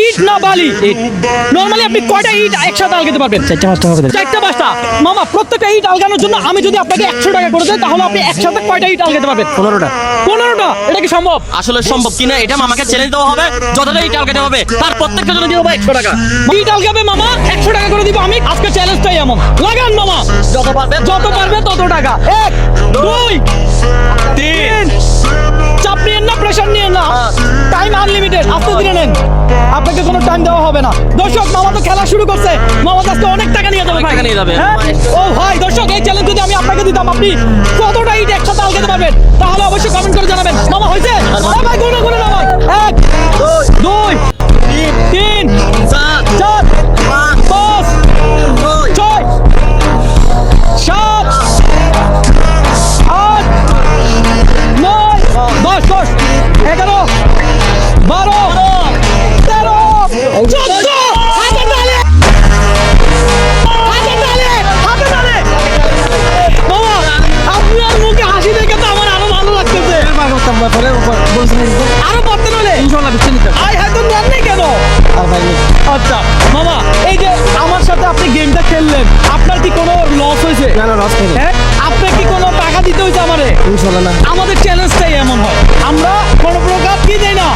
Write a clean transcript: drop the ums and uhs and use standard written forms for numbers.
ইট না বালি? নরমালি আপনি কয়টা ইট একসাথে আলগাতে পারবেন? 4-5টা হবে। 4-5টা। মামা প্রত্যেকটা ইট আলগানোর জন্য আমি যদি আপনাকে 100 টাকা করে দেই তাহলে আপনি একসাথে কয়টা ইট আলগাতে পারবেন? 15টা। 15টা। এটা কি সম্ভব? আসলে সম্ভব কিনা এটা মামাকে চ্যালেঞ্জ দেওয়া হবে, যতটা ইট আলগাতে হবে তার প্রত্যেকটা জন্য দিব 100 টাকা। ইট আলগাবে মামা, 100 টাকা করে দিব আমি। আজকে চ্যালেঞ্জটাই এমন। লাগান মামা, যত পারবে যত পারবে তত টাকা। 1 2 3। চাপ নিয়েন না, প্রেশার নিয়েন না, টাইম আনলিমিটেড। আস্তে ধীরে নেন, আপনাকে কোনো টাইম দেওয়া হবে না। দর্শক, মামা তো খেলা শুরু করছে। মামা আজকে অনেক টাকা নিয়ে যাবে। অনেক টাকা নিয়ে যাবে। হ্যাঁ? ও ভাই, দর্শক, এই চ্যালেঞ্জ যদি আমি আপনাকে দিতাম, আপনি কতটা ইট একসাথে আলগাতে পারবেন তাহলে অবশ্যই কমেন্ট করে জানাবেন। মামা হয়েছে? ভাই গুনে গুনে না ভাই। 1 2 3 4 5 6 7 8 9 10 10 11 12 13 14। হাতে তালে, হাতে তালে, হাতে তালে। মামা, আপনার মুখে হাসি দেখে তো আমার আরো ভালো লাগতেছে। আরো পড়তে হলে আই হয়তো নেন নাই কেন? আচ্ছা মামা, এই যে আমার সাথে আপনি গেমটা খেললেন, আপনার কি কোনো লস হয়েছে? না না, লস হয়নি। হ্যাঁ, আপনার কি কোনো টাকা দিতে হয়েছে আমারে? ইনশাআল্লাহ না। আমাদের চ্যালেঞ্জটাই এমন হয়, আমরা কোনো প্রকার কি দেই না,